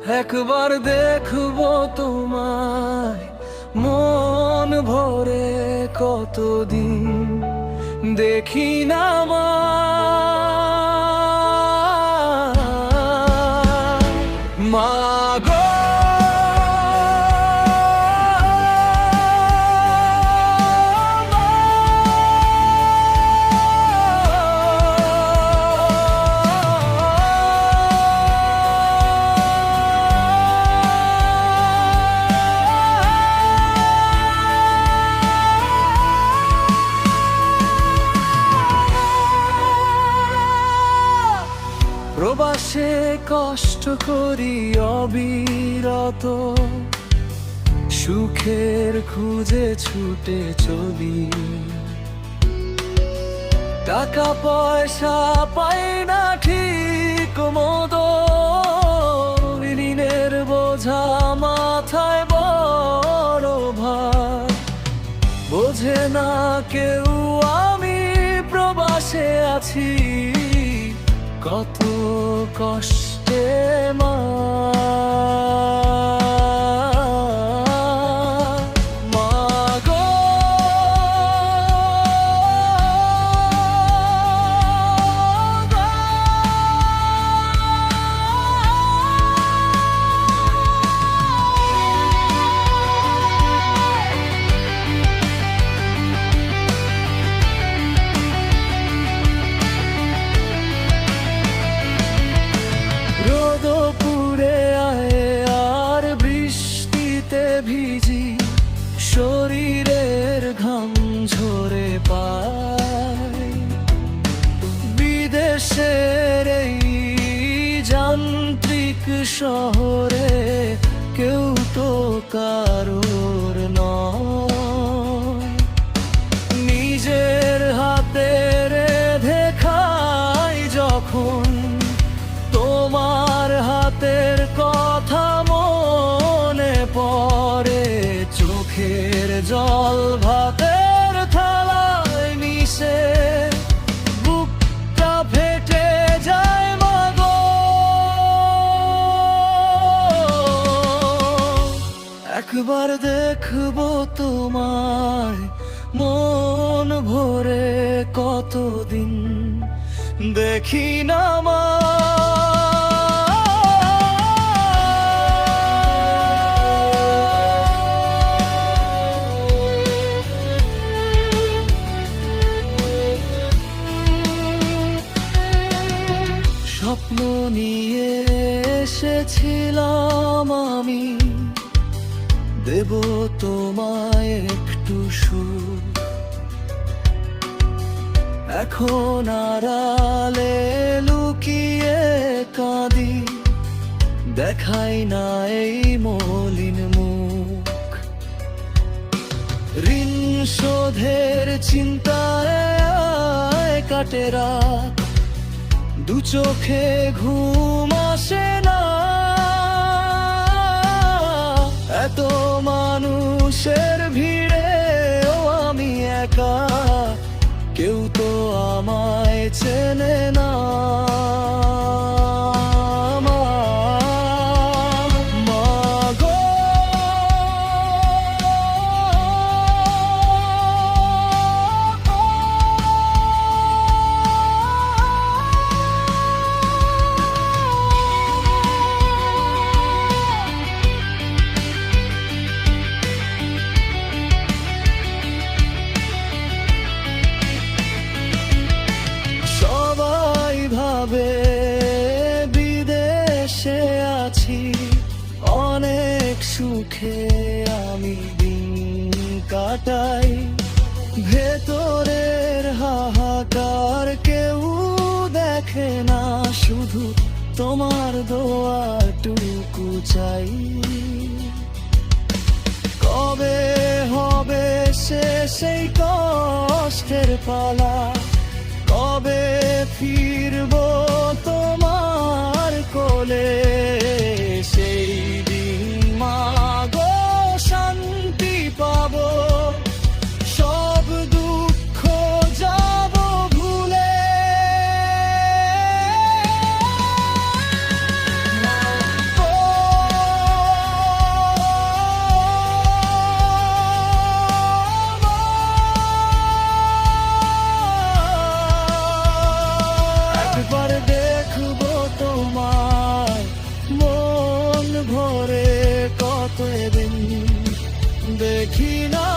একবার দেখবো তোমায় মন ভরে, কতদিন দেখি না মা। গো প্রবাসে কষ্ট করি অবিরত, সুখের খুঁজে ছুটে চলি। টাকা পয়সা পাই না ঠিক মতো, ঋণের বোঝা মাথায় বড় ভার। বোঝে না কেউ আমি প্রবাসে আছি, কত কষ্টে মা। গো রোদপুরে আয়ে আর বৃষ্টিতে ভিজি, শরীরের ঘাম ঝরে পায়। বিদেশের এই যান্ত্রিক শহরে কেউ তো কারোর নয়। নিজের হাতে রেঁধে খাই যখন, তোমার হাতের কথা মনে পড়ে। চোখের জল ভাতের থালায় মিশে, বুকটা ফেটে যায় মা গো। একবার দেখবো তোমায় মন ভরে, কতদিন দেখি না মা। স্বপ্ন নিয়ে এসেছিলাম আমি, দেব তোমায় একটু সুখ। এখন আড়ালে লুকিয়ে কাঁদি, দেখাই না এই মলিন মুখ। ঋণ শোধের চিন্তায় কাটে রাত, দু চোখে ঘুম আসে না। এত মানুষের ভিড়ে ও আমি একা, কেউ তো আমায় চেনে না। বিদেশে আছি অনেক সুখে, আমি দিন কাটাই। ভেতরের হাহাকার কেউ দেখে না, শুধু তোমার দোয়াটুকু চাই। কবে হবে শেষ এই কষ্টের পালা, কবে ফিরবো তোমার কোলে। সেই দিন মা গো শান্তি পাবো, সব দুঃখ যাব ভুলে। গো দেখি না